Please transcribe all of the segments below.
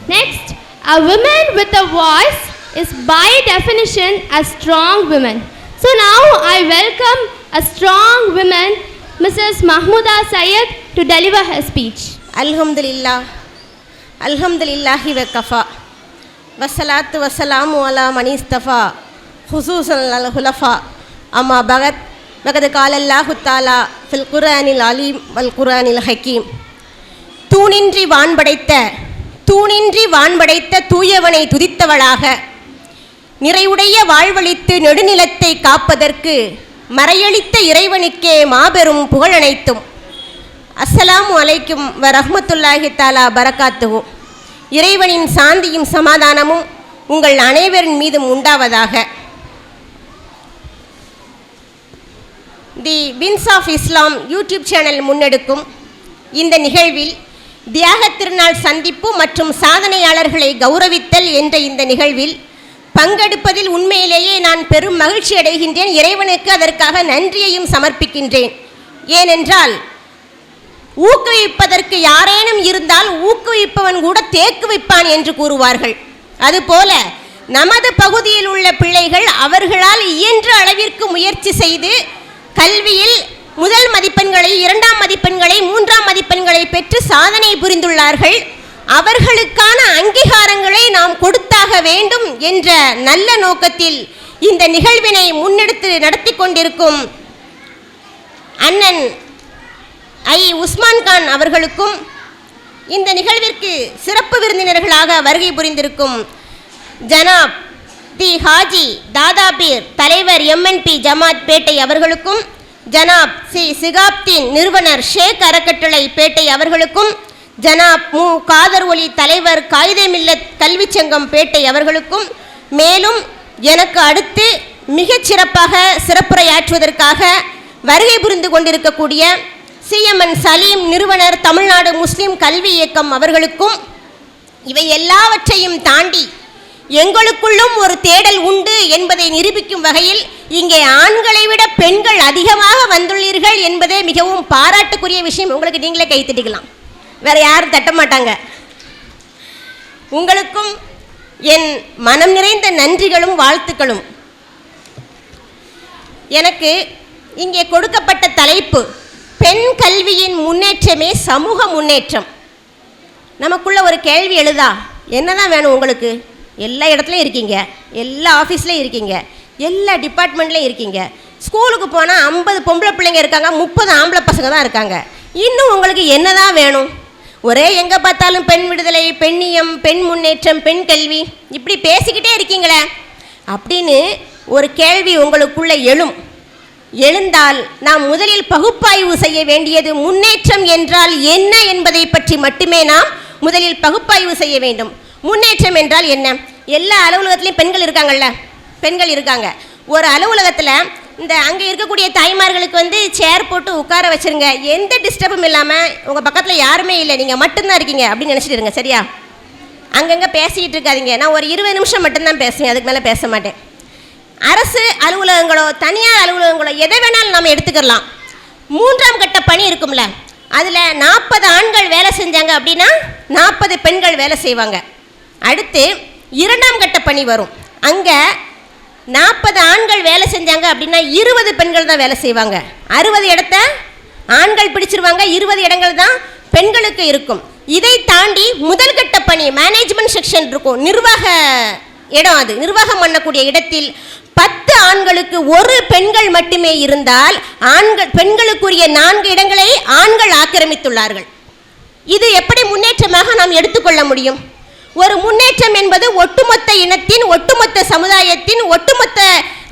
Next, a woman with a voice is by definition a strong woman. So now I welcome a strong woman, Mrs. Mahmooda Syed, to deliver her speech. Alhamdulillah, alhamdulillahi wa kafa, wassalatu wassalamu ala man istafa, khususan lal khulafa, amma bagad, bagad qala Allahu ta'ala fil Qur'anil alim wal Qur'anil hakim. தூணின்றி வான்படைத்த தூயவனை துதித்தவளாக நிறைவுடைய வாழ்வளித்து நெடுநிலத்தை காப்பதற்கு மறையளித்த இறைவனுக்கே மாபெரும் புகழனைத்தும். அஸ்ஸலாமு அலைக்கும் வ ரஹ்மத்துல்லாஹி தஆலா பரகாத்துஹு. இறைவனின் சாந்தியும் சமாதானமும் உங்கள் அனைவரின் மீதும் உண்டாவதாக. The wins of Islam YouTube channel முன்னெடுக்கும் இந்த நிகழ்வில் தியாகத் திருநாள் சந்திப்பு மற்றும் சாதனையாளர்களை கௌரவித்தல் என்ற இந்த நிகழ்வில் பங்கெடுப்பதில் உண்மையிலேயே நான் பெரும் மகிழ்ச்சி அடைகின்றேன். இறைவனுக்கு அதற்காக நன்றியையும் சமர்ப்பிக்கின்றேன். ஏனென்றால் ஊக்குவிப்பதற்கு யாரேனும் இருந்தால் ஊக்குவிப்பவன் கூட தேக்கு வைப்பான் என்று கூறுவார்கள். அதுபோல நமது பகுதியில் உள்ள பிள்ளைகள் அவர்களால் இயன்ற அளவிற்கு முயற்சி செய்து கல்வியில் முதல் மதிப்பெண்களை, இரண்டாம் மதிப்பெண்களை, மூன்றாம் மதிப்பெண்களை பெற்று சாதனை புரிந்துள்ளார்கள். அவர்களுக்கான அங்கீகாரங்களை நாம் கொடுத்தாக வேண்டும் என்ற நல்ல நோக்கத்தில் இந்த நிகழ்வினை முன்னெடுத்து நடத்தி கொண்டிருக்கும் அண்ணன் உஸ்மான் கான் அவர்களுக்கும், இந்த நிகழ்விற்கு சிறப்பு விருந்தினர்களாக வருகை புரிந்திருக்கும் ஜனாப் தி ஹாஜி தாதாபீர் தலைவர் MNP ஜமாத் பேட்டை அவர்களுக்கும், ஜனாப் சி சிகாப்தீன் நிறுவனர் ஷேக் அறக்கட்டளை பேட்டை அவர்களுக்கும், ஜனாப் மு காதர் ஒலி தலைவர் காயிதே மில்லத் கல்விச் சங்கம் பேட்டை அவர்களுக்கும், மேலும் எனக்கு அடுத்து மிகச் சிறப்பாக சிறப்புரையாற்றுவதற்காக வருகை புரிந்து கொண்டிருக்கக்கூடிய CMN சலீம் நிறுவனர் தமிழ்நாடு முஸ்லிம் கல்வி இயக்கம் அவர்களுக்கும், இவை எல்லாவற்றையும் தாண்டி எங்களுக்குள்ளும் ஒரு தேடல் உண்டு என்பதை நிரூபிக்கும் வகையில் இங்கே ஆண்களை விட பெண்கள் அதிகமாக வந்துள்ளீர்கள் என்பதே மிகவும் பாராட்டுக்குரிய விஷயம். உங்களுக்கு நீங்களே கை தட்டிக்கலாம், வேற யாரும் தட்ட மாட்டாங்க. உங்களுக்கும் என் மனம் நிறைந்த நன்றிகளும் வாழ்த்துக்களும். எனக்கு இங்கே கொடுக்கப்பட்ட தலைப்பு பெண் கல்வியின் முன்னேற்றமே சமூக முன்னேற்றம். நமக்குள்ள ஒரு கேள்வி எழுதா, என்னதான் வேணும் உங்களுக்கு? எல்லா இடத்துலையும் இருக்கீங்க, எல்லா ஆஃபீஸ்லையும் இருக்கீங்க, எல்லா டிபார்ட்மெண்ட்லேயும் இருக்கீங்க. ஸ்கூலுக்கு போனால் 50 பொம்பளை பிள்ளைங்க இருக்காங்க, 30 ஆம்பளை பசங்க தான் இருக்காங்க. இன்னும் உங்களுக்கு என்னதான் வேணும்? ஒரே எங்கே பார்த்தாலும் பெண் விடுதலை, பெண்ணியம், பெண் முன்னேற்றம், பெண் கல்வி இப்படி பேசிக்கிட்டே இருக்கீங்களே அப்படின்னு ஒரு கேள்வி உங்களுக்குள்ளே எழுந்தால் நாம் முதலில் பகுப்பாய்வு செய்ய வேண்டியது முன்னேற்றம் என்றால் என்ன என்பதை பற்றி மட்டுமே நாம் முதலில் பகுப்பாய்வு செய்ய வேண்டும். முன்னேற்றம் என்றால் என்ன? எல்லா அலுவலகத்துலேயும் பெண்கள் இருக்காங்கல்ல, பெண்கள் இருக்காங்க. ஒரு அலுவலகத்தில் இந்த அங்கே இருக்கக்கூடிய தாய்மார்களுக்கு சேர் போட்டு உட்கார வச்சுருங்க, எந்த டிஸ்டர்பும் இல்லாமல், உங்கள் பக்கத்தில் யாருமே இல்லை, நீங்கள் மட்டும்தான் இருக்கீங்க அப்படின்னு நினச்சிட்டு இருங்க. சரியா? அங்கங்கே பேசிக்கிட்டு இருக்காதீங்க. நான் ஒரு 20 நிமிஷம் மட்டும்தான் பேசுவேன், அதுக்கு மேலே பேச மாட்டேன். அரசு அலுவலகங்களோ தனியார் அலுவலகங்களோ எதை வேணாலும் நம்ம எடுத்துக்கலாம். 3ஆம் கட்ட பணி இருக்கும்ல, அதில் 40 ஆண்கள் வேலை செஞ்சாங்க அப்படின்னா 40 பெண்கள் வேலை செய்வாங்க. அடுத்து 2ஆம் கட்ட பணி வரும், அங்கே 40 ஆண்கள் வேலை செஞ்சாங்க அப்படின்னா 20 பெண்கள் தான் வேலை செய்வாங்க. 60 இடத்த ஆண்கள் பிடிச்சிருவாங்க, 20 இடங்கள் தான் பெண்களுக்கு இருக்கும். இதை தாண்டி முதல் கட்ட பணி மேனேஜ்மெண்ட் செக்ஷன் இருக்கும், நிர்வாக இடம். அது நிர்வாகம் பண்ணக்கூடிய இடத்தில் 10 ஆண்களுக்கு 1 பெண்கள் மட்டுமே இருந்தால் பெண்களுக்குரிய 4 இடங்களை ஆண்கள் ஆக்கிரமித்துள்ளார்கள். இது எப்படி முன்னேற்றமாக நாம் எடுத்துக்கொள்ள முடியும்? ஒரு முன்னேற்றம் என்பது ஒட்டுமொத்த இனத்தின், ஒட்டுமொத்த சமுதாயத்தின், ஒட்டுமொத்த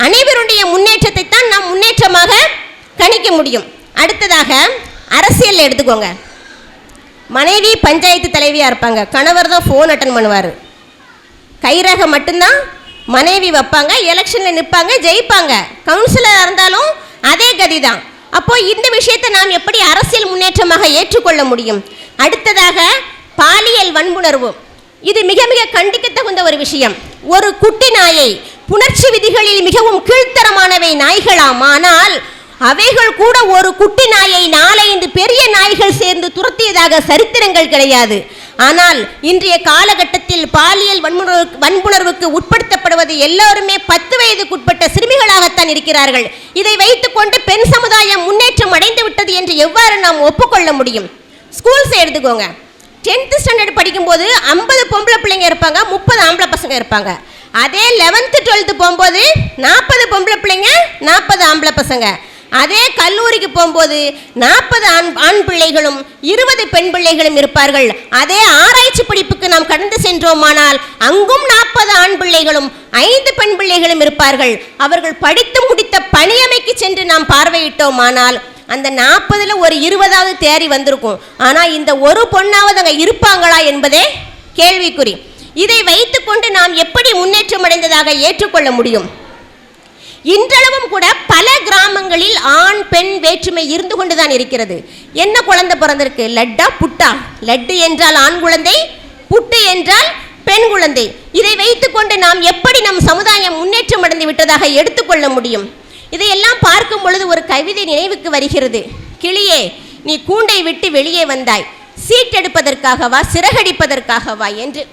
அனைவருடைய முன்னேற்றத்தை தான் நாம் முன்னேற்றமாக கணிக்க முடியும். அடுத்ததாக அரசியல் எடுத்துக்கோங்க. மனைவி பஞ்சாயத்து தலைவியாக இருப்பாங்க, கணவர் தான் ஃபோன் அட்டன் பண்ணுவார். கைரக மட்டும்தான் மனைவி வைப்பாங்க, எலெக்ஷனில் நிற்பாங்க, ஜெயிப்பாங்க. கவுன்சிலராக இருந்தாலும் அதே கதி தான். அப்போது இந்த விஷயத்தை நாம் எப்படி அரசியல் முன்னேற்றமாக ஏற்றுக்கொள்ள முடியும்? அடுத்ததாக பாலியல் வன்புணர்வு. இது மிக மிக கண்டிக்கத்தகுந்த ஒரு விஷயம். ஒரு குட்டி நாயை, புணர்ச்சி விதிகளில் மிகவும் கீழ்த்தரமானவை நாய்களாம், ஆனால் அவைகள் கூட ஒரு குட்டி நாயை 4-5 பெரிய நாய்கள் சேர்ந்து துரத்தியதாக சரித்திரங்கள் கிடையாது. ஆனால் இன்றைய காலகட்டத்தில் பாலியல் வன்புணர்வுக்கு உட்படுத்தப்படுவது எல்லோருமே 10 வயதுக்குட்பட்ட சிறுமிகளாகத்தான் இருக்கிறார்கள். இதை வைத்துக்கொண்டு பெண் சமுதாயம் முன்னேற்றம் அடைந்து விட்டது என்று எவ்வாறு நாம் ஒப்புக்கொள்ள முடியும்? ஸ்கூல்ஸ் எடுத்துக்கோங்க. 10th ஸ்டாண்டர்ட் படிக்கும்போது 50 பொம்பளை பிள்ளைங்க இருப்பாங்க, 30 ஆம்பளை பசங்க இருப்பாங்க. அதே 11th 12th போகும்போது 40 பொம்பளை பிள்ளைங்க, 40 ஆம்பளை பசங்க. அதே கல்லூரிக்கு போகும்போது 40 ஆண் பிள்ளைகளும் 20 பெண் பிள்ளைகளும் இருப்பார்கள். அதே ஆராய்ச்சி படிப்புக்கு நாம் கடந்து சென்றோமானால் அங்கும் 40 ஆண் பிள்ளைகளும் 5 பெண் பிள்ளைகளும் இருப்பார்கள். அவர்கள் படித்து முடித்த பணியமைக்கு சென்று நாம் பார்வையிட்டோமானால் அந்த 40ல் ஒரு 20ஆவது தேறி வந்திருக்கும். ஆனால் இந்த ஒரு பொண்ணாவது அங்கே இருப்பாங்களா என்பதே கேள்விக்குறி. இதை வைத்துக்கொண்டு நாம் எப்படி முன்னேற்றம் அடைந்ததாக ஏற்றுக்கொள்ள முடியும்? இன்றளவும் கூட பல கிராமங்களில் ஆண் பெண் வேற்றுமை இருந்து கொண்டுதான் இருக்கிறது. என்ன குழந்தை பிறந்திருக்கு? லட்டா புட்டா? லட்டு என்றால் ஆண் குழந்தை, புட்டு என்றால் பெண் குழந்தை. இதை வைத்துக்கொண்டு நாம் எப்படி நம் சமுதாயம் முன்னேற்றம் அடைந்து விட்டதாக எடுத்துக்கொள்ள முடியும்? இதையெல்லாம் பார்க்கும் பொழுது ஒரு கவிதை நினைவுக்கு வருகிறது. கிளியே, நீ கூண்டை விட்டு வெளியே வந்தாய், சீட்டெடுப்பதற்காகவா சிறகடிப்பதற்காகவா என்று.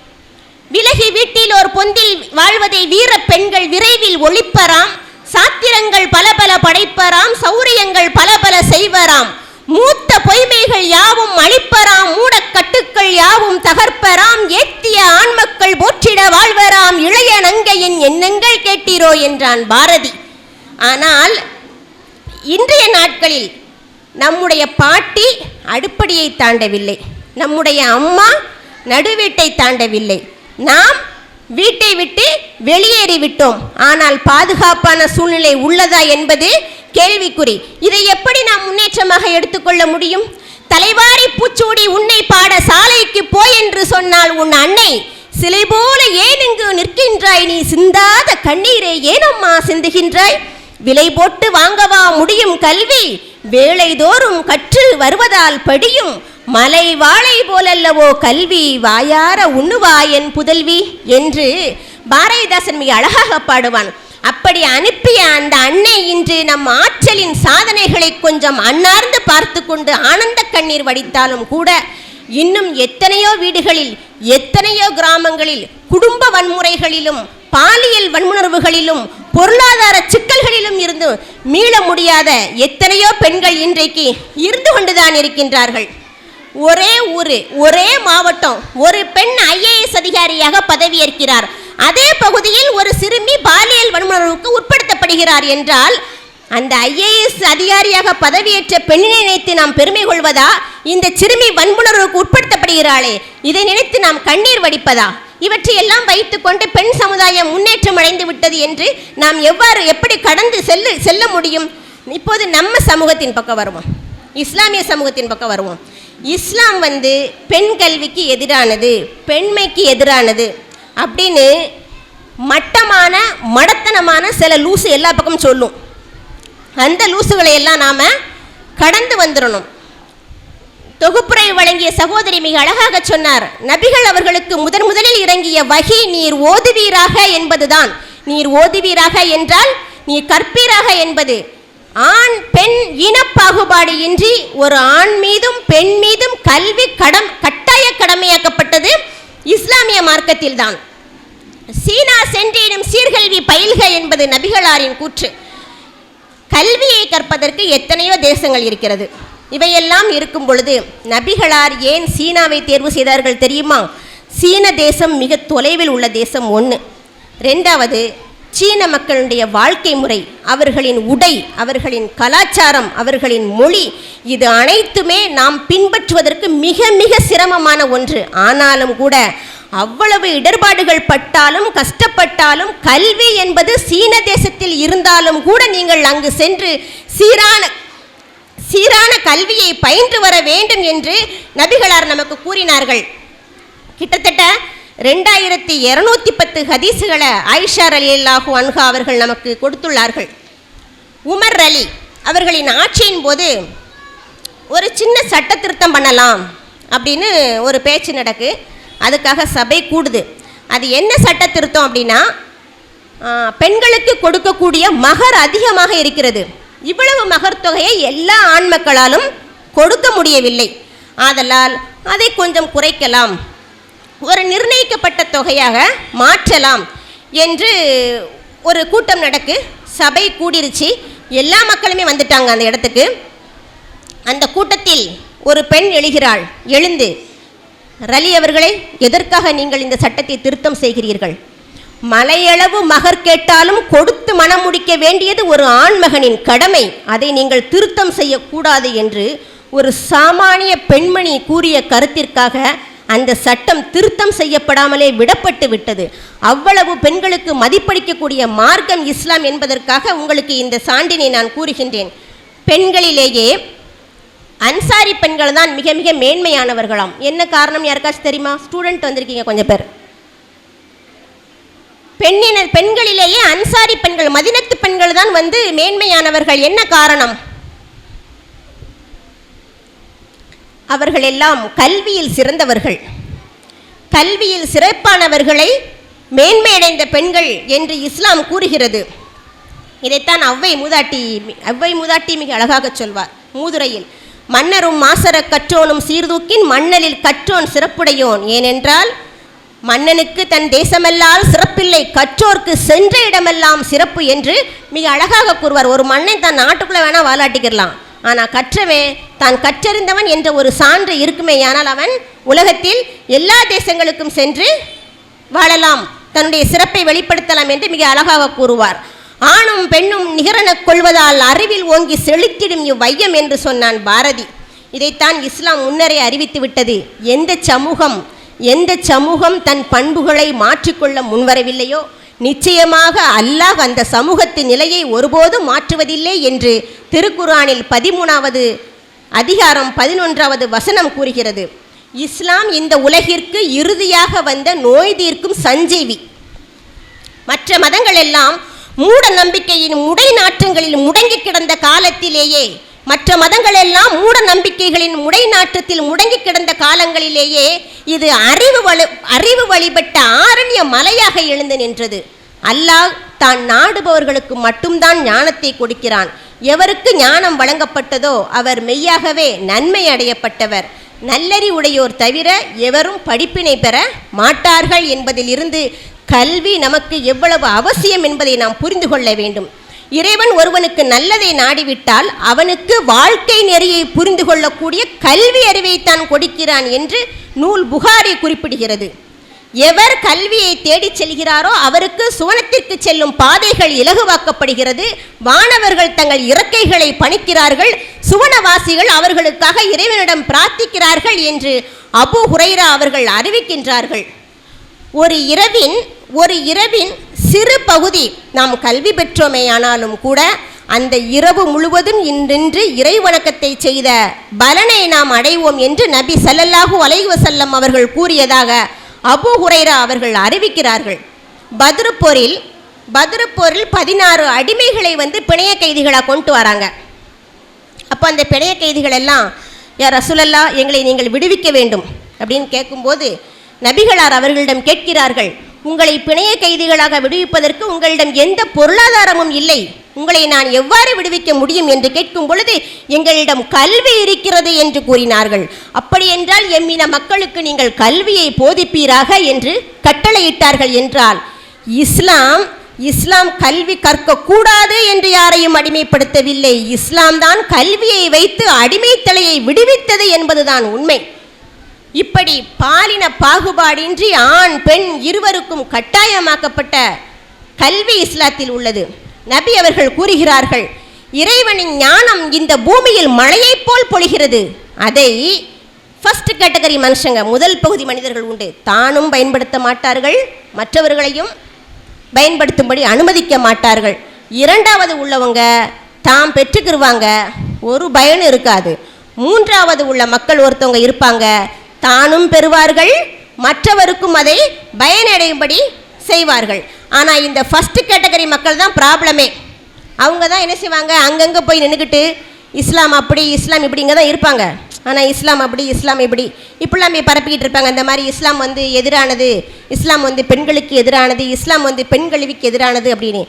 விலகி வீட்டில் ஒரு பொந்தில் வாழ்வதை வீர பெண்கள் விரைவில் ஒழிப்பராம், சாத்திரங்கள் பல பல படைப்பராம், சௌரியங்கள் பல பல செய்வராம், மூத்த பொய்மைகள் யாவும் அழிப்பராம், மூடக்கட்டுக்கள் யாவும் தகர்ப்பராம், ஏத்திய ஆண்மக்கள் போற்றிட வாழ்வராம், இளைய நங்கையின் எண்ணங்கள் கேட்டீரோ என்றான் பாரதி. ஆனால் இன்றைய நாட்களில் நம்முடைய பாட்டி அடுப்படியை தாண்டவில்லை, நம்முடைய அம்மா நடுவீட்டை தாண்டவில்லை, நாம் வீட்டை விட்டு வெளியேறிவிட்டோம். ஆனால் பாதுகாப்பான சூழ்நிலை உள்ளதா என்பது கேள்விக்குறி. இதை எப்படி நாம் முன்னேற்றமாக எடுத்துக்கொள்ள முடியும்? தலைவாரி பூச்சூடி உன்னை பாட சாலைக்கு போய் என்று சொன்னால் உன் அன்னை சிலை போல ஏன் இங்கு நிற்கின்றாய்? நீ சிந்தாத கண்ணீரை ஏனம்மா சிந்துகின்றாய்? விலை போட்டு வாங்கவா முடியும் கல்வி? வேளைதோறும் கற்று வருவதால் படியும், மலை வாழை போலல்லவோ கல்வி, வாயார உண்ணுவா என் புதல்வி என்று பாரதிதாசன் மிக அழகாக பாடுவான். அப்படி அனுப்பிய அந்த அன்னை இன்று நம் ஆற்றலின் சாதனைகளை கொஞ்சம் அன்னார்ந்து பார்த்து கொண்டு ஆனந்த கண்ணீர் வடித்தாலும் கூட இன்னும் எத்தனையோ வீடுகளில், எத்தனையோ கிராமங்களில் குடும்ப வன்முறைகளிலும் பாலியல் வன்முணர்வுகளிலும் பொருளாதார சிக்கல்களிலும் இருந்து மீள முடியாத எத்தனையோ பெண்கள் இன்றைக்கு இருந்து கொண்டுதான் இருக்கின்றார்கள். ஒரே ஊர், ஒரே மாவட்டம், ஒரு பெண் IAS அதிகாரியாக பதவியேற்கிறார். அதே பகுதியில் ஒரு சிறுமி பாலியல் வன்முணர்வுக்கு உட்படுத்தப்படுகிறார் என்றால் அந்த IAS அதிகாரியாக பதவியேற்ற பெண்ணை நினைத்து நாம் பெருமை கொள்வதா? இந்த சிறுமி வன்புணர்வுக்கு உட்படுத்தப்படுகிறாளே, இதை நினைத்து நாம் கண்ணீர் வடிப்பதா? இவற்றையெல்லாம் வைத்துக்கொண்டு பெண் சமுதாயம் முன்னேற்றம் அடைந்து விட்டது என்று நாம் எப்படி கடந்து செல்ல முடியும்? இப்போது நம்ம சமூகத்தின் பக்கம் வருவோம், இஸ்லாமிய சமூகத்தின் பக்கம் வருவோம். இஸ்லாம் பெண் கல்விக்கு எதிரானது, பெண்மைக்கு எதிரானது அப்படின்னு மட்டமான மடத்தனமான சில லூசு எல்லா பக்கமும் சொல்லும். அந்த லூசுகளை எல்லாம் நாம் கடந்து வந்துடணும். தொகுப்புரை வழங்கிய சகோதரி மிக அழகாக சொன்னார். நபிகள் அவர்களுக்கு முதலில் இறங்கிய வகி நீர் ஓதுவீராக என்பதுதான். நீர் ஓதுவீராக என்றால் நீர் கற்பீராக என்பது. ஆண் பெண் இனப்பாகுபாடு இன்றி ஒரு ஆண் மீதும் பெண் மீதும் கல்வி கட்டாய கடமையாக்கப்பட்டது இஸ்லாமிய மார்க்கத்தில் தான். சீனா சென்றேனும் சீர்கல்வி பயில்க என்பது நபிகளாரின் கூற்று. கல்வியை கற்பதற்கு எத்தனையோ தேசங்கள் இருக்கிறது. இவையெல்லாம் இருக்கும் பொழுது நபிகளார் ஏன் சீனாவை தேர்வு செய்தார்கள் தெரியுமா? சீன தேசம் மிக தொலைவில் உள்ள தேசம் ஒன்று. ரெண்டாவது, சீன மக்களுடைய வாழ்க்கை முறை, அவர்களின் உடை, அவர்களின் கலாச்சாரம், அவர்களின் மொழி, இது அனைத்துமே நாம் பின்பற்றுவதற்கு மிக மிக சிரமமான ஒன்று. ஆனாலும் கூட அவ்வளவு இடர்பாடுகள் பட்டாலும் கஷ்டப்பட்டாலும் கல்வி என்பது சீன தேசத்தில் இருந்தாலும் கூட நீங்கள் அங்கு சென்று சீரான கல்வியை பயின்று வர வேண்டும் என்று நபிகளார் நமக்கு கூறினார்கள். கிட்டத்தட்ட 2210 ஹதீசுகளை ஆயிஷா ரலியல்லாஹு அன்ஹா அவர்கள் நமக்கு கொடுத்துள்ளார்கள். உமர் அலி அவர்களின் ஆட்சியின் போது ஒரு சின்ன சட்ட திருத்தம் பண்ணலாம் அப்படின்னு ஒரு பேச்சு நடக்கு. அதுக்காக சபை கூடுது. அது என்ன சட்ட திருத்தம் அப்படின்னா, பெண்களுக்கு கொடுக்கக்கூடிய மகர் அதிகமாக இருக்கிறது. இவ்வளவு மகர் தொகையை எல்லா ஆண் மக்களாலும் கொடுக்க முடியவில்லை. ஆதலால் அதை கொஞ்சம் குறைக்கலாம் ஒரு நிர்ணயிக்கப்பட்ட தொகையாக மாற்றலாம் என்று ஒரு கூட்டம் நடக்கு. சபை கூடிருச்சு, எல்லா மக்களுமே வந்துட்டாங்க அந்த இடத்துக்கு. அந்த கூட்டத்தில் ஒரு பெண் எழுகிறாள். எழுந்து, ரலி அவர்களே, எதற்காக நீங்கள் இந்த சட்டத்தை திருத்தம் செய்கிறீர்கள்? மலையளவு மகர் கேட்டாலும் கொடுத்து மனம் முடிக்க வேண்டியது ஒரு ஆண்மகனின் கடமை, அதை நீங்கள் திருத்தம் செய்யக்கூடாது என்று ஒரு சாமானிய பெண்மணி கூறிய கருத்திற்காக அந்த சட்டம் திருத்தம் செய்யப்படாமலே விடப்பட்டு விட்டது. அவ்வளவு பெண்களுக்கு மதிப்பளிக்கக்கூடிய மார்க்கம் இஸ்லாம் என்பதற்காக உங்களுக்கு இந்த சான்றினை நான் கூறுகின்றேன். பெண்களிலேயே அன்சாரி பெண்கள் தான் மிக மிக மேன்மையானவர்களாம். என்ன காரணம் யாருக்காச்சும் தெரியுமா? ஸ்டூடெண்ட் வந்திருக்கீங்க கொஞ்சம் பேர். பெண்களிலேயே அன்சாரி பெண்கள், மதினத்து பெண்கள் தான் மேன்மையானவர்கள். என்ன காரணம்? அவர்கள் எல்லாம் கல்வியில் சிறந்தவர்கள். கல்வியில் சிறப்பானவர்களை மேன்மையடைந்த பெண்கள் என்று இஸ்லாம் கூறுகிறது. இதைத்தான் அவ்வை மூதாட்டி மிக அழகாக சொல்வார் மூதுரையில். மன்னரும் மாசர கற்றோனும் சீர்தூக்கின் மன்னலில் கற்றோன் சிறப்புடையோன். ஏனென்றால் மன்னனுக்கு தன் தேசமெல்லாம் சிறப்பில்லை, கற்றோர்க்கு சென்ற இடமெல்லாம் சிறப்பு என்று மிக அழகாக கூறுவார். ஒரு மன்னன் தன் நாட்டுக்குள்ளே வேணால் வாலாட்டிக்கிறலாம், ஆனால் கற்றவன் தான் கற்றறிந்தவன் என்ற ஒரு சான்று இருக்குமே, ஆனால் அவன் உலகத்தில் எல்லா தேசங்களுக்கும் சென்று வாழலாம், தன்னுடைய சிறப்பை வெளிப்படுத்தலாம் என்று மிக அழகாக கூறுவார். ஆணும் பெண்ணும் நிகரெனக் கொள்வதால் அறிவில் ஓங்கி செழித்திடும் இவ்வையம் என்று சொன்னான் பாரதி. இதைத்தான் இஸ்லாம் முன்னரே அறிவித்து விட்டது. எந்த சமூகம் தன் பண்புகளை மாற்றிக்கொள்ள முன்வரவில்லையோ நிச்சயமாக அல்லாஹ் அந்த சமூகத்தின் நிலையை ஒருபோதும் மாற்றுவதில்லை என்று திருக்குர்ஆனில் 13வது அதிகாரம் 11வது வசனம் கூறுகிறது. இஸ்லாம் இந்த உலகிற்கு இறுதியாக வந்த நோய் தீர்க்கும் சஞ்சீவி. மற்ற மதங்கள் எல்லாம் மூட நம்பிக்கையின் முடை நாற்றங்களில் முடங்கி கிடந்த காலத்திலேயே, மற்ற மதங்கள் எல்லாம் மூட நம்பிக்கைகளின் முடை நாற்றத்தில் முடங்கி கிடந்த காலங்களிலேயே இது அறிவு வழிபட்ட ஆரண்ய மலையாக எழுந்து நின்றது. அல்லாஹ் தான் நாடுபவர்களுக்கு மட்டும்தான் ஞானத்தை கொடுக்கிறான். எவருக்கு ஞானம் வழங்கப்பட்டதோ அவர் மெய்யாகவே நன்மை அடையப்பட்டவர். நல்லறிவுடையோர் தவிர எவரும் படிப்பினை பெற மாட்டார்கள் என்பதிலிருந்து கல்வி நமக்கு எவ்வளவு அவசியம் என்பதை நாம் புரிந்து கொள்ள வேண்டும். இறைவன் ஒருவனுக்கு நல்லதை நாடிவிட்டால் அவனுக்கு வாழ்க்கை நெறியை புரிந்து கொள்ளக்கூடிய கல்வி அறிவை தான் கொடுக்கிறான் என்று நூல் புகாரி குறிப்பிடுகிறது. எவர் கல்வியை தேடிச் செல்கிறாரோ அவருக்கு சுவனத்திற்கு செல்லும் பாதைகள் இலகுவாக்கப்படுகிறது. வானவர்கள் தங்கள் இறக்கைகளை பணிக்கிறார்கள், சுவனவாசிகள் அவர்களுக்காக இறைவனிடம் பிரார்த்திக்கிறார்கள் என்று அபூ ஹுரைரா அவர்கள் அறிவிக்கின்றார்கள். ஒரு இரவின் சிறு பகுதி நாம் கல்வி பெற்றோமேயானாலும் கூட அந்த இரவு முழுவதும் இன்று இறை வணக்கத்தை செய்த பலனை நாம் அடைவோம் என்று நபி ஸல்லல்லாஹு அலைஹி வஸல்லம் அவர்கள் கூறியதாக அபூ ஹுரைரா அவர்கள் அறிவிக்கிறார்கள். பத்ரு போரில் 16 அடிமைகளை பிணைய கைதிகளாக கொண்டு வராங்க. அப்போ அந்த பிணைய கைதிகள் எல்லாம், யா ரசூலல்லாஹ், எங்களை நீங்கள் விடுவிக்க வேண்டும் அப்படின்னு கேட்கும்போது நபிகளார் அவர்களிடம் கேட்கிறார்கள், உங்களை பிணைய கைதிகளாக விடுவிப்பதற்கு உங்களிடம் எந்த பொருளாதாரமும் இல்லை, உங்களை நான் எவ்வாறு விடுவிக்க முடியும் என்று கேட்கும் பொழுது எங்களிடம் கல்வி இருக்கிறது என்று கூறினார்கள். அப்படி என்றால் எம்மின மக்களுக்கு நீங்கள் கல்வியை போதிப்பீராக என்று கட்டளையிட்டார்கள். என்றால் இஸ்லாம் கல்வி கற்கக்கூடாது என்று யாரையும் அடிமைப்படுத்தவில்லை. இஸ்லாம் தான் கல்வியை வைத்து அடிமைத்தலையை விடுவித்தது என்பதுதான் உண்மை. இப்படி பாலின பாகுபாடின்றி ஆண் பெண் இருவருக்கும் கட்டாயமாக்கப்பட்ட கல்வி இஸ்லாத்தில் உள்ளது. நபி அவர்கள் கூறுகிறார்கள், இறைவனின் ஞானம் இந்த பூமியில் மழையை போல் பொழிகிறது. அதை ஃபர்ஸ்ட் கேட்டகரி மனுஷங்க, முதல் பகுதி மனிதர்கள் உண்டு, தானும் பயன்படுத்த மாட்டார்கள், மற்றவர்களையும் பயன்படுத்தும்படி அனுமதிக்க மாட்டார்கள். இரண்டாவது உள்ளவங்க தாம் பெற்றுக்கிருவாங்க, ஒரு பயனும் இருக்காது. மூன்றாவது உள்ள மக்கள் ஒருத்தவங்க இருப்பாங்க, தானும் பெறுவார்கள், மற்றவருக்கும் அதை பயனடையும்படி செய்வார்கள். ஆனால் இந்த ஃபஸ்ட்டு கேட்டகரி மக்கள் தான் ப்ராப்ளமே. அவங்க தான் என்ன செய்வாங்க, அங்கங்கே போய் நின்றுக்கிட்டு இஸ்லாம் அப்படி இஸ்லாம் இப்படிங்க தான் இருப்பாங்க. ஆனால் இஸ்லாம் அப்படி இஸ்லாம் இப்படி இப்படிலாம் போய் பரப்பிக்கிட்டு இருப்பாங்க. இந்த மாதிரி இஸ்லாம் எதிரானது, இஸ்லாம் பெண்களுக்கு எதிரானது, இஸ்லாம் பெண் கல்விக்கு எதிரானது அப்படின்னு.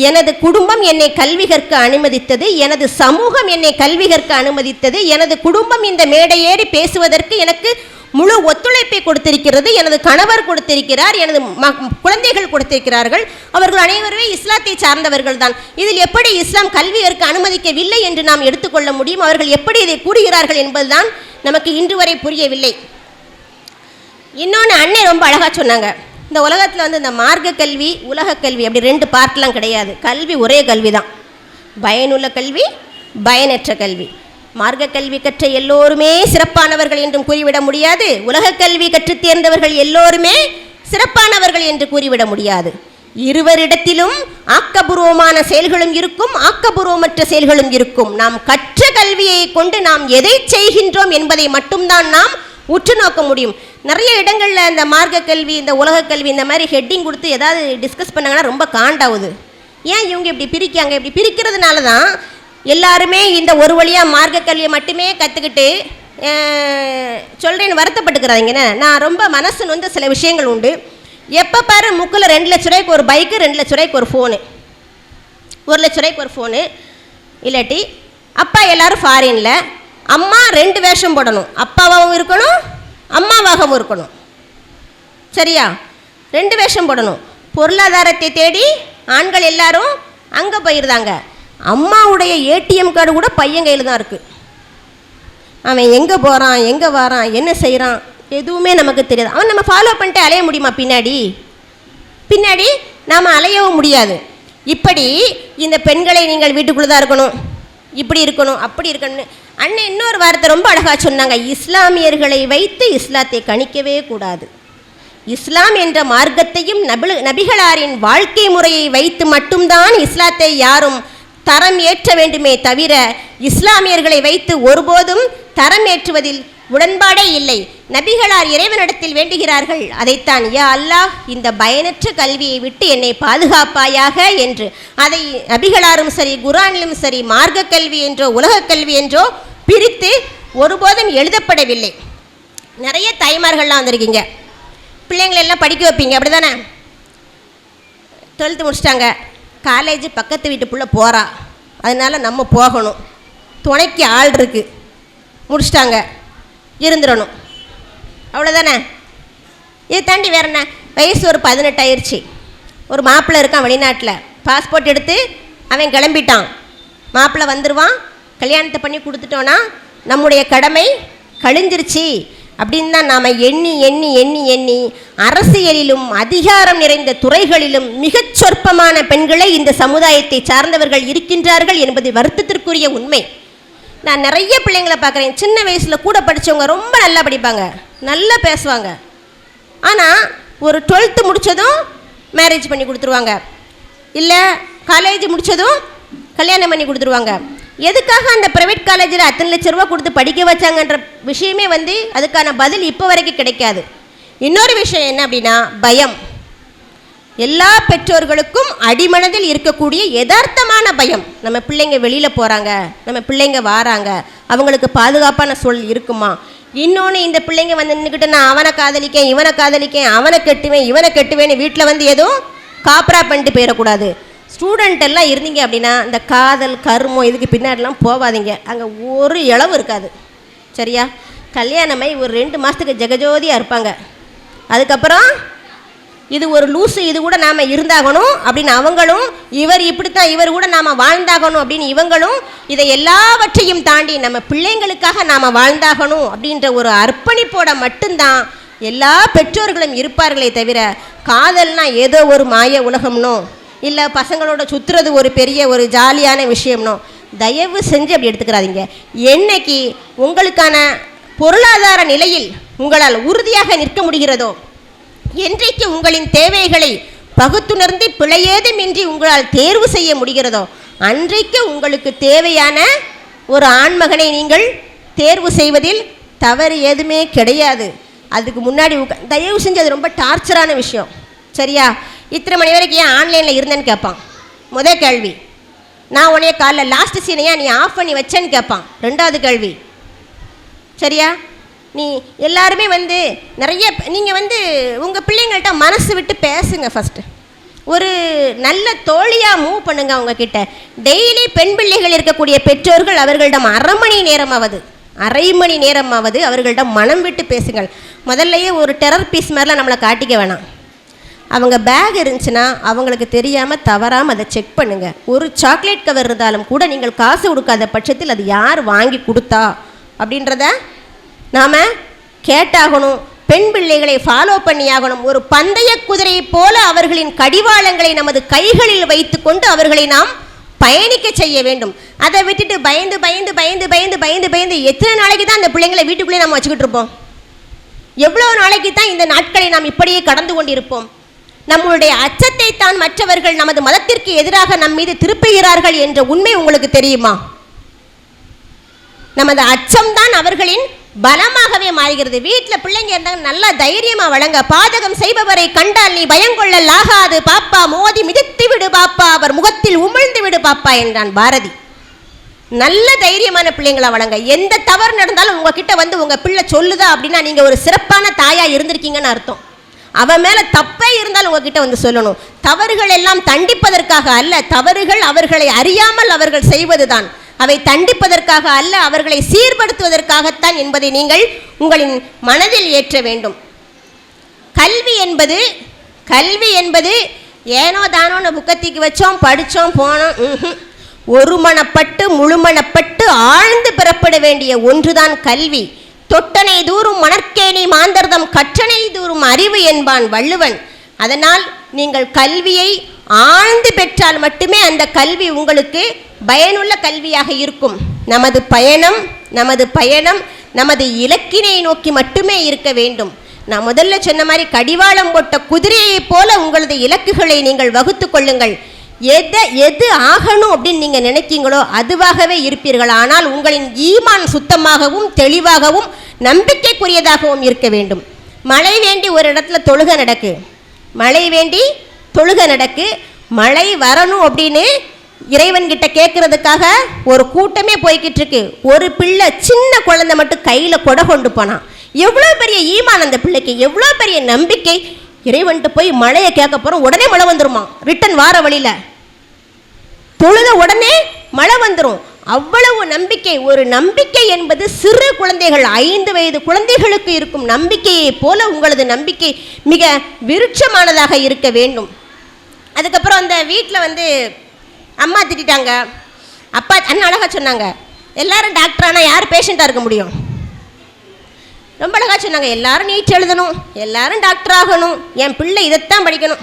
எனது குடும்பம் என்னை கல்வி கற்க அனுமதித்தது, எனது சமூகம் என்னை கல்வி கற்க அனுமதித்தது, எனது குடும்பம் இந்த மேடை ஏறி பேசுவதற்கு எனக்கு முழு ஒத்துழைப்பை கொடுத்திருக்கிறது. எனது கணவர் கொடுத்திருக்கிறார், எனது குழந்தைகள் கொடுத்திருக்கிறார்கள். அவர்கள் அனைவருமே இஸ்லாத்தை சார்ந்தவர்கள் தான். இதில் எப்படி இஸ்லாம் கல்வி கற்க அனுமதிக்கவில்லை என்று நாம் எடுத்துக்கொள்ள முடியும்? அவர்கள் எப்படி இதை கூறுகிறார்கள் என்பதுதான் நமக்கு இன்று வரை புரியவில்லை. இன்னொன்று அண்ணன் ரொம்ப அழகாக சொன்னாங்க, இந்த உலகத்தில் வந்து இந்த மார்க்க கல்வி உலக கல்வி அப்படி 2 பார்ட்லாம் கிடையாது. கல்வி ஒரே கல்வி தான். பயனுள்ள கல்வி, பயனற்ற கல்வி. மார்க்க கல்வி கற்ற எல்லோருமே சிறப்பானவர்கள் என்றும் கூறிவிட முடியாது. உலக கல்வி கற்று தேர்ந்தவர்கள் எல்லோருமே சிறப்பானவர்கள் என்று கூறிவிட முடியாது. இருவரிடத்திலும் ஆக்கபூர்வமான செயல்களும் இருக்கும், ஆக்கபூர்வமற்ற செயல்களும் இருக்கும். நாம் கற்ற கல்வியை கொண்டு நாம் எதை செய்கின்றோம் என்பதை மட்டும்தான் நாம் உற்று நோக்க முடியும். நிறைய இடங்களில் இந்த மார்க்க கல்வி, இந்த உலக கல்வி இந்த மாதிரி ஹெட்டிங் கொடுத்து ஏதாவது டிஸ்கஸ் பண்ணாங்கன்னா ரொம்ப காண்டாகுது. ஏன் இவங்க இப்படி பிரிக்காங்க? இப்படி பிரிக்கிறதுனால தான் எல்லாருமே இந்த ஒரு வழியாக மார்க்க கல்வியை மட்டுமே கற்றுக்கிட்டு சொல்கிறேன்னு வருத்தப்பட்டுக்கிறாங்கன்னு. நான் ரொம்ப மனசு நொந்த சில விஷயங்கள் உண்டு. எப்போ பாரு முக்கில் 2 லட்ச ரூபாய்க்கு ஒரு பைக்கு, 2 லட்ச ரூபாய்க்கு ஒரு ஃபோனு, 1 லட்ச ரூபாய்க்கு ஒரு ஃபோனு. இல்லாட்டி அப்பா எல்லோரும் ஃபாரினில், அம்மா 2 வேஷம் போடணும், அப்பாவாகவும் இருக்கணும் அம்மாவாகவும் இருக்கணும். சரியா? 2 வேஷம் போடணும். பொருளாதாரத்தை தேடி ஆண்கள் எல்லாரும் அங்கே போயிருந்தாங்க. அம்மாவுடைய ஏடிஎம் கார்டு கூட பையன் கையில் தான் இருக்குது. அவன் எங்கே போகிறான், எங்கே வரான், என்ன செய்கிறான் எதுவுமே நமக்கு தெரியாது. அவன் நம்ம ஃபாலோ பண்ணிட்டு அலைய முடியுமா? பின்னாடி நாம் அலையவும் முடியாது. இப்படி இந்த பெண்களை நீங்கள் வீட்டுக்குள்ளே தான் இருக்கணும், இப்படி இருக்கணும், அப்படி இருக்கணும். அண்ணன் இன்னொரு வார்த்தை ரொம்ப அழகாக சொன்னாங்க, இஸ்லாமியர்களை வைத்து இஸ்லாத்தை கணிக்கவே கூடாது. இஸ்லாம் என்ற மார்க்கத்தையும் நபிகளாரின் வாழ்க்கை முறையை வைத்து மட்டும்தான் இஸ்லாத்தை யாரும் தரம் ஏற்ற வேண்டுமே தவிர இஸ்லாமியர்களை வைத்து ஒருபோதும் தரம் ஏற்றுவதில் உடன்பாடே இல்லை. நபிகளார் இறைவனிடத்தில் வேண்டுகிறார்கள், அதைத்தான், யா அல்லாஹ் இந்த பயனற்ற கல்வியை விட்டு என்னை பாதுகாப்பாயாக என்று. அதை நபிகளாரும் சரி, குர்ஆனிலும் சரி, மார்க்க கல்வி என்றோ உலக கல்வி என்றோ பிரித்து ஒருபோதும் எழுதப்படவில்லை. நிறைய தாய்மார்கள்லாம் வந்திருக்கீங்க, பிள்ளைங்களெல்லாம் படிக்க வைப்பீங்க, அப்படி தானே? 12th முடிச்சிட்டாங்க, காலேஜ் பக்கத்து வீட்டுக்குள்ளே போகிறா, அதனால் நம்ம போகணும், துணைக்கு ஆள் இருக்குது, முடிச்சிட்டாங்க, இருந்துடணும், அவ்வளோதானே? இதை தாண்டி வேற என்ன? வயசு ஒரு 18 ஆயிடுச்சு, ஒரு மாப்பிள்ளை இருக்கான் வெளிநாட்டில், பாஸ்போர்ட் எடுத்து அவன் கிளம்பிட்டான், மாப்பிள்ளை வந்துடுவான், கல்யாணத்தை பண்ணி கொடுத்துட்டோன்னா நம்முடைய கடமை கழிஞ்சிருச்சு அப்படின்னு தான் நாம் எண்ணி எண்ணி எண்ணி எண்ணி அரசியலிலும் அதிகாரம் நிறைந்த துறைகளிலும் மிகச் சொற்பமான பெண்களை இந்த சமுதாயத்தை சார்ந்தவர்கள் இருக்கின்றார்கள் என்பது வருத்தத்திற்குரிய உண்மை. நான் நிறைய பிள்ளைங்களை பார்க்குறேன், சின்ன வயசில் கூட படித்தவங்க ரொம்ப நல்லா படிப்பாங்க, நல்லா பேசுவாங்க, ஆனால் ஒரு 12th முடித்ததும் மேரேஜ் பண்ணி கொடுத்துருவாங்க, இல்லை காலேஜ் முடித்ததும் கல்யாணம் பண்ணி கொடுத்துருவாங்க. எதுக்காக அந்த ப்ரைவேட் காலேஜில் அத்தனை லட்ச ரூபா கொடுத்து படிக்க வச்சாங்கன்ற விஷயமே அதுக்கான பதில் இப்போ வரைக்கும் கிடைக்காது. இன்னொரு விஷயம் என்ன அப்படின்னா, பயம். எல்லா பெற்றோர்களுக்கும் அடிமனதில் இருக்கக்கூடிய யதார்த்தமான பயம். நம்ம பிள்ளைங்க வெளியில் போகிறாங்க, நம்ம பிள்ளைங்க வாராங்க, அவங்களுக்கு பாதுகாப்பான சூழல் இருக்குமா? இன்னொன்று, இந்த பிள்ளைங்க நின்றுக்கிட்டு நான் அவனை காதலிக்கேன், இவனை காதலிக்கேன், அவனை கட்டுவேன், இவனை கட்டுவேன்னு வீட்டில் எதுவும் காப்பரா பண்ணிட்டு போயிடக்கூடாது. ஸ்டூடெண்ட் எல்லாம் இருந்தீங்க அப்படின்னா இந்த காதல் கருமம் இதுக்கு பின்னாடிலாம் போகாதீங்க, அங்கே ஒரு இளவு இருக்காது. சரியா? கல்யாணமை ஒரு 2 மாதத்துக்கு ஜெகஜோதியாக இருப்பாங்க, அதுக்கப்புறம் இது ஒரு லூஸு, இது கூட நாம் இருந்தாகணும் அப்படின்னு அவங்களும், இவர் இப்படித்தான், இவர் கூட நாம் வாழ்ந்தாகணும் அப்படின்னு இவங்களும், இதை எல்லாவற்றையும் தாண்டி நம்ம பிள்ளைங்களுக்காக நாம் வாழ்ந்தாகணும் அப்படின்ற ஒரு அர்ப்பணிப்போட மட்டும்தான் எல்லா பெற்றோர்களும் இருப்பார்களே தவிர, காதல்னா ஏதோ ஒரு மாய உலகம்னோ இல்லை பசங்களோட சுற்றுறது ஒரு பெரிய ஒரு ஜாலியான விஷயம்னோ தயவு செஞ்சு அப்படி எடுத்துக்கிறாதீங்க. என்னைக்கு உங்களுக்கான பொருளாதார நிலையில் உங்களால் உறுதியாக நிற்க முடிகிறதோ, என்றைக்கு உங்களின் தேவைகளை பகுத்துணர்ந்து பிழையேதுமின்றி உங்களால் தேர்வு செய்ய முடிகிறதோ, அன்றைக்கு உங்களுக்கு தேவையான ஒரு ஆண்மகனை நீங்கள் தேர்வு செய்வதில் தவறு எதுவுமே கிடையாது. அதுக்கு முன்னாடி தயவு செஞ்சு அது ரொம்ப டார்ச்சரான விஷயம். சரியா? இத்தனை மணி வரைக்கும் ஏன் ஆன்லைனில் இருந்தேன்னு கேட்பான் முதல் கேள்வி. நான் உடனே காலைல லாஸ்ட் சீனையா நீ ஆஃப் பண்ணி வச்சேன்னு கேட்பான் 2வது கேள்வி. சரியா? நீ எல்லாருமே நிறைய நீங்கள் உங்கள் பிள்ளைங்கள்ட்ட மனசு விட்டு பேசுங்க. ஃபஸ்ட்டு ஒரு நல்ல தோழியாக மூவ் பண்ணுங்க அவங்கக்கிட்ட. டெய்லி பெண் பிள்ளைகள் இருக்கக்கூடிய பெற்றோர்கள் அவர்களிடம் 1/2 மணி நேரமாவது அரை மணி நேரமாவது அவர்களிடம் மனம் விட்டு பேசுங்கள். முதல்லையே ஒரு டெரர் பீஸ் மாதிரிலாம் நம்மளை காட்டிக்க வேணாம். அவங்க பேக் இருந்துச்சுன்னா அவங்களுக்கு தெரியாமல் தவறாமல் அதை செக் பண்ணுங்கள். ஒரு சாக்லேட் கவர் இருந்தாலும் கூட நீங்கள் காசு கொடுக்காத பட்சத்தில் அது யார் வாங்கி கொடுத்தா அப்படின்றத நாம் கேட்டாகணும். பெண் பிள்ளைகளை ஃபாலோ பண்ணியாகணும். ஒரு பந்தய குதிரையை போல அவர்களின் கடிவாளங்களை நமது கைகளில் வைத்து கொண்டு அவர்களை நாம் பயணிக்க செய்ய வேண்டும். அதை விட்டுட்டு பயந்து பயந்து பயந்து பயந்து பயந்து பயந்து எத்தனை நாளைக்கு தான் அந்த பிள்ளைங்களை வீட்டுக்குள்ளேயே நம்ம வச்சுக்கிட்டு இருப்போம்? எவ்வளோ நாளைக்கு தான் இந்த நாட்களை நாம் இப்படியே கடந்து கொண்டிருப்போம்? நம்மளுடைய அச்சத்தை தான் மற்றவர்கள் நமது மதத்திற்கு எதிராக நம் மீது திருப்புகிறார்கள் என்ற உண்மை உங்களுக்கு தெரியுமா? நமது அச்சம்தான் அவர்களின் பலமாகவே மாறுகிறது. வீட்டில் பிள்ளைங்க இருந்தாங்க, நல்லா தைரியமா வழங்க. பாதகம் செய்பவரை கண்டால் நீ பயங்கொள்ளல் ஆகாது பாப்பா, மோதி மிதித்து விடு பாப்பா, அவர் முகத்தில் உமிழ்ந்து விடு பாப்பா என்றான் பாரதி. நல்ல தைரியமான பிள்ளைங்களா வழங்க. எந்த தவறு நடந்தாலும் உங்ககிட்ட வந்து உங்க பிள்ளை சொல்லுதா அப்படின்னா நீங்க ஒரு சிறப்பான தாயா இருந்திருக்கீங்கன்னு அர்த்தம். அவன் மேல தப்பே இருந்தாலும் உங்ககிட்ட வந்து சொல்லணும். தவறுகள் எல்லாம் தண்டிப்பதற்காக அல்ல, தவறுகள் அவர்களை அறியாமல் அவர்கள் செய்வதுதான். அவை தண்டிப்பதற்காக அல்ல, அவர்களை சீர்படுத்துவதற்காகத்தான் என்பதை நீங்கள் உங்களின் மனதில் ஏற்ற வேண்டும். கல்வி என்பது ஏனோ தானோன்னு புக்கத்திக்கு வச்சோம், படித்தோம், போனோம். ஒருமனப்பட்டு முழுமனப்பட்டு ஆழ்ந்து பெறப்பட வேண்டிய ஒன்றுதான் கல்வி. தொட்டனை தூரும் மணற்கேணி மாந்தர்தம் கற்றனை தூரும் அறிவு என்பான் வள்ளுவன். அதனால் நீங்கள் கல்வியை ஆழ்ந்து பெற்றால் மட்டுமே அந்த கல்வி உங்களுக்கு பயனுள்ள கல்வியாக இருக்கும். நமது பயணம் நமது இலக்கினை நோக்கி மட்டுமே இருக்க வேண்டும். நான் முதல்ல சொன்ன மாதிரி கடிவாளம் போட்ட குதிரையை போல உங்களது இலக்குகளை நீங்கள் வகுத்து கொள்ளுங்கள். எது ஆகணும் அப்படின்னு நீங்கள் நினைக்கீங்களோ அதுவாகவே இருப்பீர்கள். ஆனால் உங்களின் ஈமான் சுத்தமாகவும் தெளிவாகவும் நம்பிக்கைக்குரியதாகவும் இருக்க வேண்டும். மழை வேண்டி ஒரு இடத்துல தொழுகை நடக்கு, மழை வரணும் அப்படின்னு இறைவன்கிட்ட கேட்கறதுக்காக ஒரு கூட்டமே போய்கிட்டு இருக்கு. ஒரு பிள்ளை, சின்ன குழந்தை மட்டும் கையில் கொடை கொண்டு போனான். எவ்வளோ பெரிய ஈமான் அந்த பிள்ளைக்கு, எவ்வளோ பெரிய நம்பிக்கை. இறைவன்ட்டு போய் மழையை கேட்க போகிறோம், உடனே மழை வந்துருமா, ரிட்டன் வார வழியில் தொழுத உடனே மழை வந்துடும். அவ்வளவு நம்பிக்கை. ஒரு நம்பிக்கை என்பது சிறு குழந்தைகள், 5 வயது குழந்தைகளுக்கு இருக்கும் நம்பிக்கையை போல உங்களது நம்பிக்கை மிக விருட்சமானதாக இருக்க வேண்டும். அதுக்கப்புறம் அந்த வீட்டில் வந்து அம்மா திட்டாங்க, அப்பா அண்ணன் அழகாக சொன்னாங்க, எல்லாரும் டாக்டரானால் யார் பேஷண்ட்டாக இருக்க முடியும்? ரொம்ப அழகாக சொன்னாங்க, எல்லாரும் நீட் எழுதணும், எல்லாரும் டாக்டர் ஆகணும், என் பிள்ளை இதைத்தான் படிக்கணும்.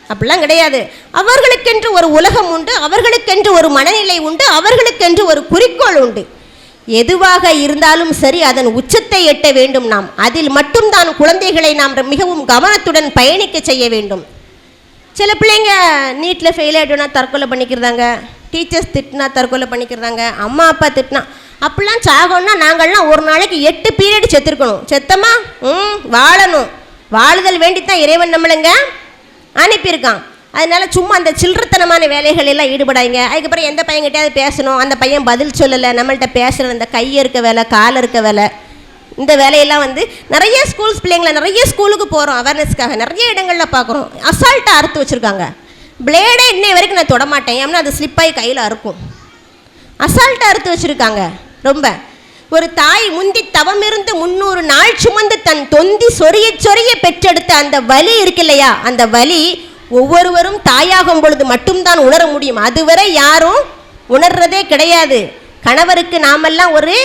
அப்படிலாம் கிடையாது. அவர்களுக்கென்று ஒரு உலகம் உண்டு, அவர்களுக்கென்று ஒரு மனநிலை உண்டு, அவர்களுக்கென்று ஒரு குறிக்கோள் உண்டு. எதுவாக இருந்தாலும் சரி அதன் உச்சத்தை எட்ட வேண்டும். நாம் அதில் மட்டும்தான் குழந்தைகளை நாம் மிகவும் கவனத்துடன் பயணிக்க செய்ய வேண்டும். சில பிள்ளைங்க நீட்டில் ஃபெயில் ஆகிட்டோன்னா தற்கொலை பண்ணிக்கிறதாங்க, டீச்சர்ஸ் திட்டினா தற்கொலை பண்ணிக்கிறதாங்க, அம்மா அப்பா திட்டினா. அப்படிலாம் சாகணும்னா நாங்கள்லாம் ஒரு நாளைக்கு 8 பீரியட் செத்துருக்கணும். செத்தமா வாழணும். வாழுதல் வேண்டித்தான் இறைவன் நம்மளுங்க அனுப்பியிருக்கான். அதனால சும்மா அந்த சில்லறத்தனமான வேலைகள் எல்லாம் ஈடுபடாங்க. அதுக்கப்புறம் எந்த பையன்கிட்டயாவது பேசணும், அந்த பையன் பதில் சொல்லலை, நம்மள்கிட்ட பேசுகிற இந்த கையை இருக்க வேலை, காலை இருக்க வேலை, இந்த வேலையெல்லாம் வந்து நிறைய ஸ்கூல்ஸ் பிள்ளைங்களை நிறைய ஸ்கூலுக்கு போகிறோம் அவேர்னஸ்க்காக, நிறைய இடங்களில் பார்க்குறோம். அசால்ட்டாக அறுத்து வச்சுருக்காங்க. பிளேடே இன்னை வரைக்கும் நான் தொடமாட்டேன், ஏன்னா அது ஸ்லிப்பாகி கையில் அறுக்கும். அசால்ட்டாக அறுத்து வச்சுருக்காங்க. ரொம்ப ஒரு தாய் முந்தி தவமிருந்து 300 நாள் சுமந்து தன் தொந்தி சொரிய சொரிய பெற்றெடுத்த அந்த வலி இருக்கு இல்லையா, அந்த வலி ஒவ்வொருவரும் தாயாகும் பொழுது மட்டும்தான் உணர முடியும். அதுவரை யாரும் உணர்றதே கிடையாது. கணவருக்கு நாமெல்லாம் ஒரு,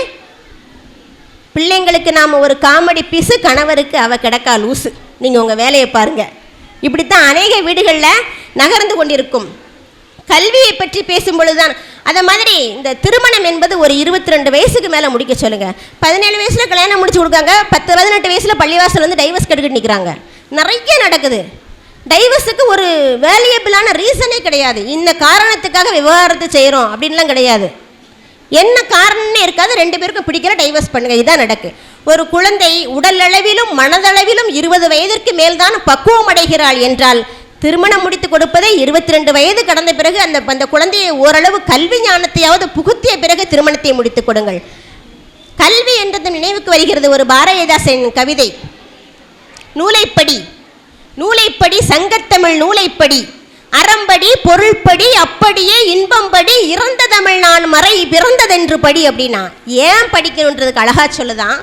பிள்ளைங்களுக்கு நாம் ஒரு காமெடி பீஸு, கணவருக்கு அவ கிடக்கா லூசு, நீங்கள் உங்கள் வேலையை பாருங்கள். இப்படித்தான் அநேக வீடுகளில் நகர்ந்து கொண்டிருக்கும். கல்வியை பற்றி பேசும் பொழுதுதான் அதை மாதிரி இந்த திருமணம் என்பது ஒரு 22 வயசுக்கு மேலே முடிக்க சொல்லுங்கள். 17 வயசில் கல்யாணம் முடிச்சு கொடுக்காங்க, 18 வயசில் பள்ளிவாசல் வந்து டைவர்ஸ் கட்டுக்கிட்டு நிற்கிறாங்க. நிறைய நடக்குது. டைவர்ஸுக்கு ஒரு வேல்யூபிளான ரீசனே கிடையாது. இந்த காரணத்துக்காக விவாகரத்து செய்கிறோம் அப்படின்லாம் கிடையாது. என்ன காரணம்னே இருக்காது, 2 பேருக்கும் பிடிக்கிற டைவர்ஸ் பண்ணுங்க, இதான் நடக்கு. ஒரு குழந்தை உடல் அளவிலும் மனதளவிலும் 20 வயதிற்கு மேல்தான் பக்குவம் அடைகிறாள் என்றால் திருமணம் முடித்து கொடுப்பதை 22 வயது கடந்த பிறகு அந்த குழந்தையை ஓரளவு கல்வி ஞானத்தையாவது புகுத்திய பிறகு திருமணத்தை முடித்து கொடுங்கள். கல்வி என்றது நினைவுக்கு வருகிறது ஒரு பாரதிதாசன் கவிதை. நூலைப்படி சங்கத்தமிழ் நூலைப்படி, அறம்படி பொருள்படி அப்படியே இன்பம்படி இறந்த தமிழ் நான் மறை பிறந்ததென்று படி அப்படின்னா ஏன் படிக்கணுன்றதுக்கு அழகா சொல்லுதான்.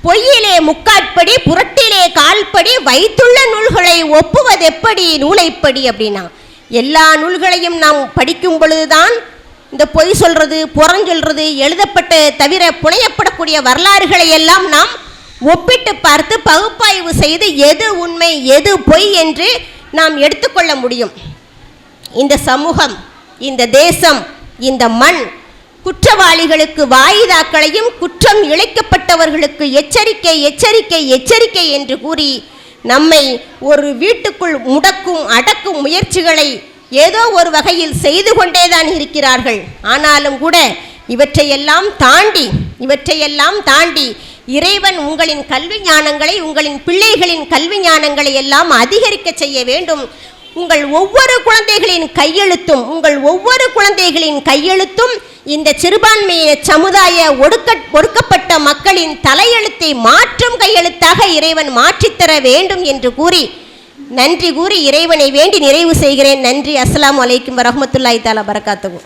பொய்யிலே முக்காட்படி புரட்டிலே கால்படி வைத்துள்ள நூல்களை ஒப்புவதெப்படி நூலைப்படி அப்படின்னா எல்லா நூல்களையும் நாம் படிக்கும் பொழுதுதான் இந்த பொய் சொல்றது புறஞ்சொல்றது எழுதப்பட்ட தவிர புனையப்படக்கூடிய வரலாறுகளை எல்லாம் நாம் ஒப்பிட்டு பார்த்து பகுப்பாய்வு செய்து எது உண்மை எது பொய் என்று நாம் எடுத்துக்கொள்ள முடியும். இந்த சமூகம், இந்த தேசம், இந்த மண் குற்றவாளிகளுக்கு வாய்தாக்களையும் குற்றம் இழைக்கப்பட்டவர்களுக்கு எச்சரிக்கை எச்சரிக்கை எச்சரிக்கை என்று கூறி நம்மை ஒரு வீட்டுக்குள் முடக்கும் அடக்கும் முயற்சிகளை ஏதோ ஒரு வகையில் செய்து கொண்டேதான் இருக்கிறார்கள். ஆனாலும் கூட இவற்றையெல்லாம் தாண்டி இறைவன் உங்களின் கல்வி ஞானங்களை, உங்களின் பிள்ளைகளின் கல்வி ஞானங்களை எல்லாம் அதிகரிக்க செய்ய வேண்டும். உங்கள் ஒவ்வொரு குழந்தைகளின் கையெழுத்தும் இந்த சிறுபான்மைய சமுதாய ஒடுக்கப்பட்ட மக்களின் தலையெழுத்தை மாற்றும் கையெழுத்தாக இறைவன் மாற்றித்தர வேண்டும் என்று கூறி நன்றி கூறி இறைவனை வேண்டி நிறைவு செய்கிறேன். நன்றி. அஸ்ஸலாமு அலைக்கும் வரஹ்மத்துல்லாஹி தஆலா பரகாத்துஹு.